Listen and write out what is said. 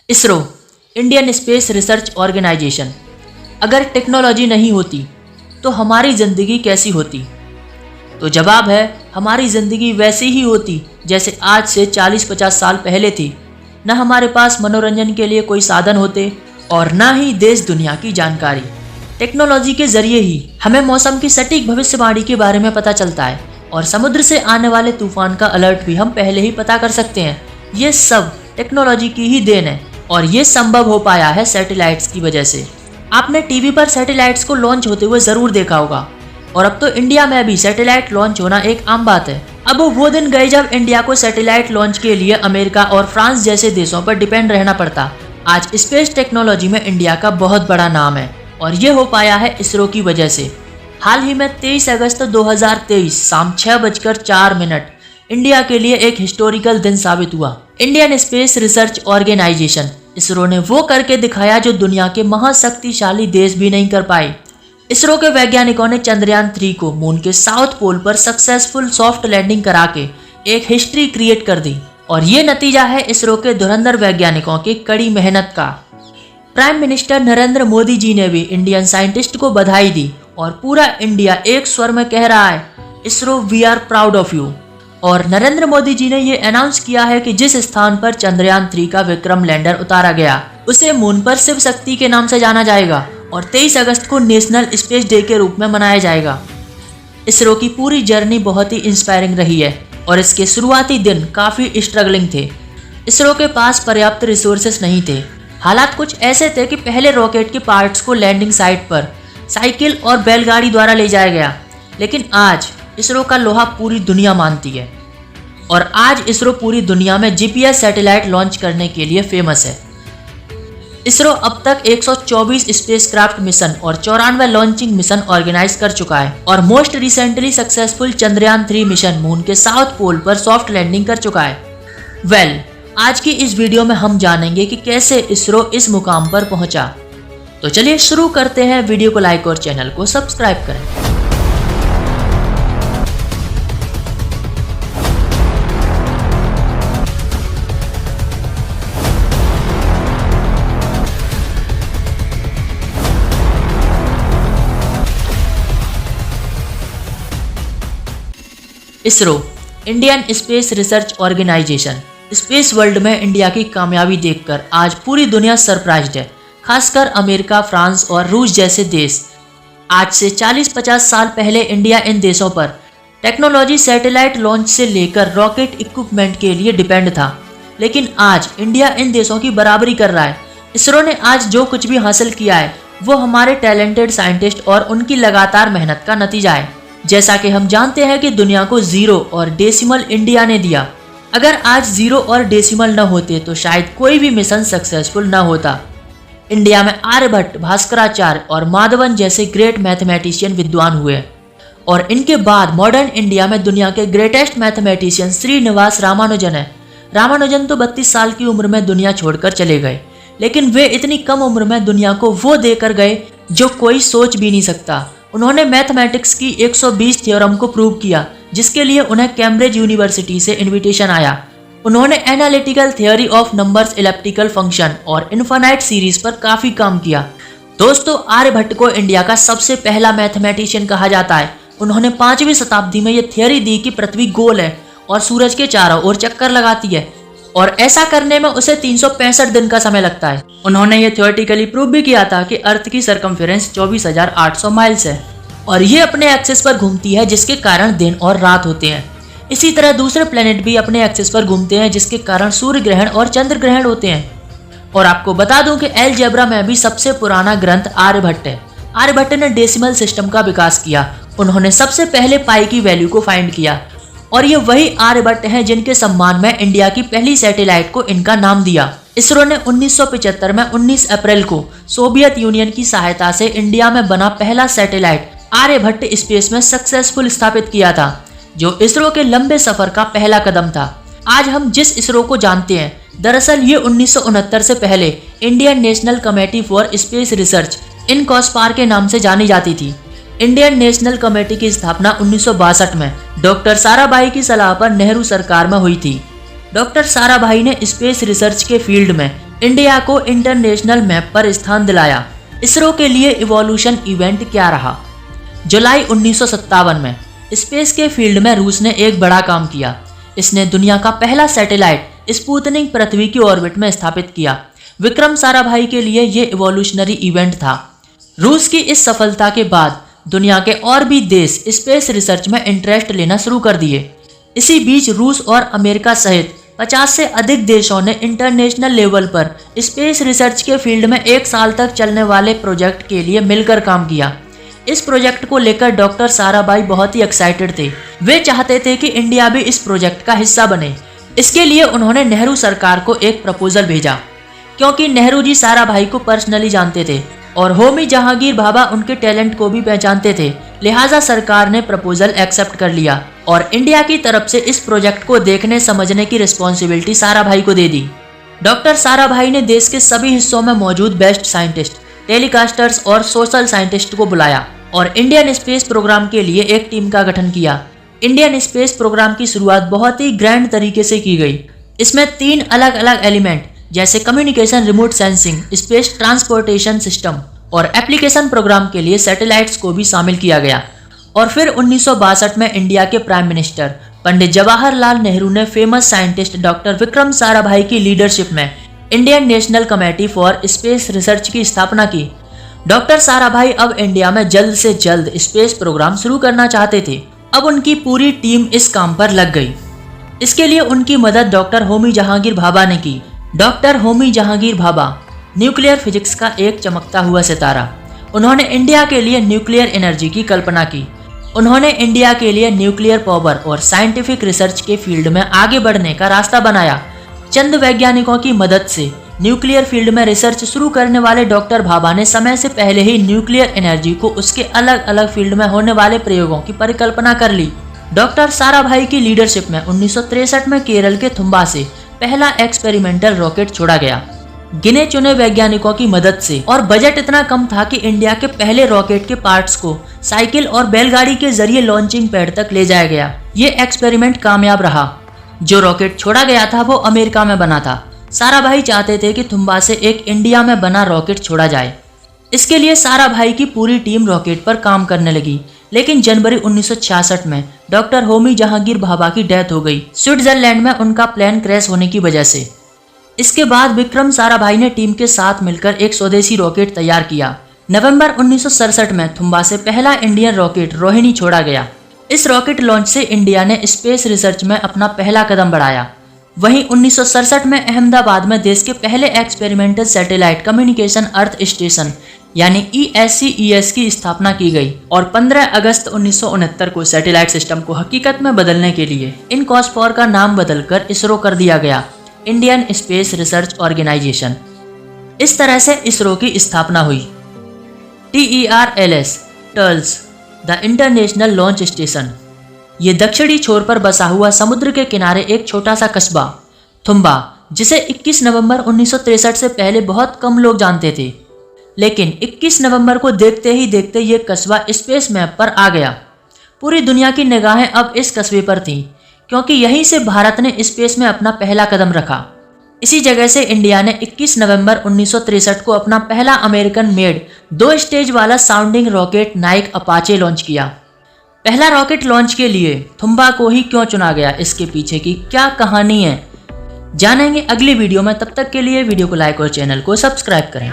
ISRO, Indian Space Research Organisation. अगर technology नहीं होती तो हमारी ज़िंदगी कैसी होती? तो जवाब है, हमारी ज़िंदगी वैसी ही होती जैसे आज से 40-50 साल पहले थी। न हमारे पास मनोरंजन के लिए कोई साधन होते और न ही देश दुनिया की जानकारी। टेक्नोलॉजी के जरिए ही हमें मौसम की सटीक भविष्यवाणी के बारे में पता चलता है और समुद्र से आने वाले तूफान का अलर्ट भी हम पहले ही पता कर सकते हैं। ये सब टेक्नोलॉजी की ही देन है और ये संभव हो पाया है सैटेलाइट्स की वजह से। आपने टीवी पर सैटेलाइट्स को लॉन्च होते हुए ज़रूर देखा होगा और अब तो इंडिया में भी सैटेलाइट लॉन्च होना एक आम बात है। अब वो दिन गए जब इंडिया को सैटेलाइट लॉन्च के लिए अमेरिका और फ्रांस जैसे देशों पर डिपेंड रहना पड़ता। आज स्पेस टेक्नोलॉजी में इंडिया का बहुत बड़ा नाम है और ये हो पाया है इसरो की वजह से। हाल ही में 23 अगस्त 2023 शाम 6:04 इंडिया के लिए एक हिस्टोरिकल दिन साबित हुआ। Indian Space Research Organisation ISRO ने वो करके दिखाया जो दुनिया के महाशक्तिशाली देश भी नहीं कर पाए। इसरो के वैज्ञानिकों ने चंद्रयान 3 को मून के साउथ पोल पर सक्सेसफुल सॉफ्ट लैंडिंग करा के एक हिस्ट्री क्रिएट कर दी और ये नतीजा है इसरो के धुरंधर वैज्ञानिकों की कड़ी मेहनत का। प्राइम मिनिस्टर नरेंद्र मोदी जी ने भी इंडियन साइंटिस्ट को बधाई दी और पूरा इंडिया एक स्वर में कह रहा है, ISRO we are proud of you. और नरेंद्र मोदी जी ने ये अनाउंस किया है कि जिस स्थान पर चंद्रयान 3 का विक्रम लैंडर उतारा गया उसे मून पर शिव शक्ति के नाम से जाना जाएगा और 23 अगस्त को नेशनल स्पेस डे के रूप में मनाया जाएगा। इसरो की पूरी जर्नी बहुत ही इंस्पायरिंग रही है और इसके शुरुआती दिन काफ़ी स्ट्रगलिंग थे। इसरो के पास पर्याप्त रिसोर्सेस नहीं थे। हालात कुछ ऐसे थे कि पहले रॉकेट के पार्ट्स को लैंडिंग साइट पर साइकिल और बैलगाड़ी द्वारा ले जाया गया, लेकिन आज इसरो का लोहा पूरी दुनिया मानती है और आज इसरो पूरी दुनिया में जीपीएस सैटेलाइट लॉन्च करने के लिए फेमस है। इसरो अब तक 124 स्पेसक्राफ्ट मिशन और 94 लॉन्चिंग मिशन ऑर्गेनाइज कर चुका है और most recently successful Chandrayaan 3 mission moon के साउथ पोल पर सॉफ्ट लैंडिंग कर चुका है। आज की इस वीडियो में हम जानेंगे कि कैसे इसरो इस मुकाम पर पहुंचा। तो चलिए शुरू करते हैं। वीडियो को लाइक और चैनल को सब्सक्राइब करें। ISRO, Indian Space Research Organisation. Space world में इंडिया की कामयाबी देखकर आज पूरी दुनिया सरप्राइज्ड है, खासकर अमेरिका, फ्रांस और रूस जैसे देश। आज से 40-50 साल पहले इंडिया इन देशों पर टेक्नोलॉजी सैटेलाइट लॉन्च से लेकर रॉकेट इक्विपमेंट के लिए डिपेंड था, लेकिन आज इंडिया इन देशों की बराबरी कर रहा है। इसरो ने आज जो कुछ भी हासिल किया है वो हमारे टैलेंटेड साइंटिस्ट और उनकी लगातार मेहनत का नतीजा है। जैसा कि हम जानते हैं कि दुनिया को जीरो और डेसिमल इंडिया ने दिया। अगर आज जीरो और डेसिमल न होते तो शायद कोई भी मिशन सक्सेसफुल न होता। इंडिया में आर्यभट्ट, भास्कराचार्य और माधवन जैसे ग्रेट मैथमेटिशियन विद्वान हुए और इनके बाद मॉडर्न इंडिया में दुनिया के ग्रेटेस्ट मैथमेटिशियन श्रीनिवास रामानुजन है। रामानुजन तो 32 साल की उम्र में दुनिया छोड़कर चले गए, लेकिन वे इतनी कम उम्र में दुनिया को वो देकर गए जो कोई सोच भी नहीं सकता। उन्होंने मैथमेटिक्स की 120 थ्योरम को प्रूव किया, जिसके लिए उन्हें कैम्ब्रिज यूनिवर्सिटी से इनविटेशन आया। उन्होंने analytical theory of numbers, elliptical function और इन्फिनाइट सीरीज पर काफी काम किया। दोस्तों, आर्यभट्ट को इंडिया का सबसे पहला मैथमेटिशियन कहा जाता है। उन्होंने 5वीं शताब्दी में यह थ्योरी दी कि पृथ्वी गोल है और सूरज के चारों ओर चक्कर लगाती है और ऐसा करने में उसे 365 दिन का समय लगता है। उन्होंने ये थ्योरेटिकली प्रूव भी किया था कि अर्थ की सरकमफेरेंस 24,800 माइल्स है और ये अपने एक्सिस पर घूमती है, जिसके कारण दिन और रात होते हैं। इसी तरह दूसरे प्लेनेट भी अपने एक्सिस पर घूमते हैं, जिसके कारण सूर्य ग्रहण और चंद्र ग्रहण होते हैं। और आपको बता दूं कि अलजेब्रा में भी सबसे पुराना ग्रंथ आर्यभट्ट है। आर्यभट्ट ने डेसिमल सिस्टम का विकास किया। उन्होंने सबसे पहले पाई की वैल्यू को फाइंड किया और ये वही आर्यभट्ट हैं जिनके सम्मान में इंडिया की पहली सैटेलाइट को इनका नाम दिया। इसरो ने 1975 में 19 अप्रैल को सोवियत यूनियन की सहायता से इंडिया में बना पहला सैटेलाइट आर्यभट्ट स्पेस में सक्सेसफुल स्थापित किया था, जो इसरो के लंबे सफर का पहला कदम था। आज हम जिस इसरो को जानते हैं, दरअसल ये 1969 से पहले Indian National Committee for Space Research INCOSPAR के नाम से जानी जाती थी। इंडियन नेशनल कमेटी की स्थापना 1962 में डॉक्टर साराभाई की सलाह पर नेहरू सरकार में हुई थी। डॉक्टर साराभाई ने स्पेस रिसर्च के फील्ड में इंडिया को इंटरनेशनल मैप पर स्थान दिलाया। इसरो के लिए इवोल्यूशन इवेंट क्या रहा? जुलाई 1957 में स्पेस के फील्ड में रूस ने एक बड़ा काम किया। इसने दुनिया का पहला सैटेलाइट स्पुतनिक पृथ्वी की ऑर्बिट में स्थापित किया। विक्रम साराभाई के लिए ये इवोल्यूशनरी इवेंट था। रूस की इस सफलता के बाद दुनिया के और भी देश स्पेस रिसर्च में इंटरेस्ट लेना शुरू कर दिए। इसी बीच रूस और अमेरिका सहित 50 से अधिक देशों ने इंटरनेशनल लेवल पर स्पेस रिसर्च के फील्ड में 1 साल तक चलने वाले प्रोजेक्ट के लिए मिलकर काम किया। इस प्रोजेक्ट को लेकर डॉक्टर साराभाई बहुत ही एक्साइटेड थे। वे चाहते थे कि इंडिया भी इस प्रोजेक्ट का हिस्सा बने। इसके लिए उन्होंने नेहरू सरकार को एक प्रपोजल भेजा। क्योंकि नेहरू जी साराभाई को पर्सनली जानते थे और होमी जहांगीर भाभा उनके टैलेंट को भी पहचानते थे, लिहाजा सरकार ने प्रपोजल एक्सेप्ट कर लिया और इंडिया की तरफ से इस प्रोजेक्ट को देखने समझने की रिस्पॉन्सिबिलिटी साराभाई को दे दी। डॉक्टर साराभाई ने देश के सभी हिस्सों में मौजूद बेस्ट साइंटिस्ट, टेलीकास्टर्स और सोशल साइंटिस्ट को बुलाया और इंडियन स्पेस प्रोग्राम के लिए एक टीम का गठन किया। इंडियन स्पेस प्रोग्राम की शुरुआत बहुत ही ग्रैंड तरीके से की गई। इसमें 3 अलग अलग एलिमेंट जैसे communication, remote sensing, space transportation system और एप्लीकेशन प्रोग्राम के लिए सैटेलाइट्स को भी शामिल किया गया। और फिर 1962 में इंडिया के प्राइम मिनिस्टर पंडित जवाहरलाल नेहरू ने famous scientist doctor Vikram Sarabhai की लीडरशिप में Indian National Committee for Space research की स्थापना की। डॉक्टर साराभाई अब इंडिया में जल्द से जल्द स्पेस प्रोग्राम शुरू करना चाहते थे। अब उनकी पूरी टीम इस काम पर लग गई। इसके लिए उनकी मदद डॉक्टर होमी जहांगीर भाभा ने की। Doctor Homi Jahangir Bhabha nuclear physics का एक चमकता हुआ सितारा। उन्होंने इंडिया के लिए न्यूक्लियर एनर्जी की कल्पना की। उन्होंने इंडिया के लिए न्यूक्लियर पावर और साइंटिफिक रिसर्च के फील्ड में आगे बढ़ने का रास्ता बनाया। चंद वैज्ञानिकों की मदद से न्यूक्लियर फील्ड में रिसर्च शुरू करने वाले डॉक्टर भाभा ने समय से पहले ही न्यूक्लियर एनर्जी को उसके अलग अलग फील्ड में होने वाले प्रयोगों की परिकल्पना कर ली। डॉक्टर साराभाई की लीडरशिप में 1963 में केरल के थुम्बा से पहला एक्सपेरिमेंटल रॉकेट छोड़ा गया। गिने चुने वैज्ञानिकों की मदद से, और बजट इतना कम था कि इंडिया के पहले रॉकेट के पार्ट्स को साइकिल और बैलगाड़ी के जरिए लॉन्चिंग पैड तक ले जाया गया। ये एक्सपेरिमेंट कामयाब रहा। जो रॉकेट छोड़ा गया था वो अमेरिका में बना था। साराभाई चाहते थे कि थुम्बा से एक इंडिया में बना रॉकेट छोड़ा जाए। इसके लिए साराभाई की पूरी टीम रॉकेट पर काम करने लगी। लेकिन जनवरी 1966 में डॉक्टर होमी जहांगीर भाभा की डेथ हो गई, स्विट्जरलैंड में उनका प्लेन क्रैश होने की वजह से। इसके बाद विक्रम साराभाई ने टीम के साथ मिलकर एक स्वदेशी रॉकेट तैयार किया। नवंबर 1967 में थुम्बा से पहला इंडियन रॉकेट रोहिणी छोड़ा गया। इस रॉकेट लॉन्च से इंडिया ने स्पेस रिसर्च में अपना पहला कदम बढ़ाया। वहीं 1967 में अहमदाबाद में देश के पहले experimental satellite communication earth station यानी ESCES की स्थापना की गई और 15 अगस्त 1969 को सैटेलाइट सिस्टम को हकीकत में बदलने के लिए इनकॉस्फोर का नाम बदलकर इसरो कर दिया गया, इंडियन स्पेस रिसर्च ऑर्गेनाइजेशन। इस तरह से इसरो की स्थापना हुई। TERLS TERLS the international launch station. ये दक्षिणी छोर पर बसा हुआ समुद्र के किनारे एक छोटा सा कस्बा थुम्बा, जिसे 21 नवंबर 1963 से पहले बहुत कम लोग जानते थे। लेकिन 21 नवंबर को देखते ही देखते ये कस्बा स्पेस मैप पर आ गया। पूरी दुनिया की निगाहें अब इस कस्बे पर थीं, क्योंकि यहीं से भारत ने स्पेस में अपना पहला कदम रखा। इसी जगह से इंडिया ने 21 नवंबर 1963 को अपना पहला अमेरिकन मेड 2 स्टेज वाला sounding rocket Naik Apache launch किया। पहला रॉकेट लॉन्च के लिए थुम्बा को ही क्यों चुना गया, इसके पीछे की क्या कहानी है, जानेंगे अगली वीडियो में। तब तक के लिए वीडियो को लाइक और चैनल को सब्सक्राइब करें।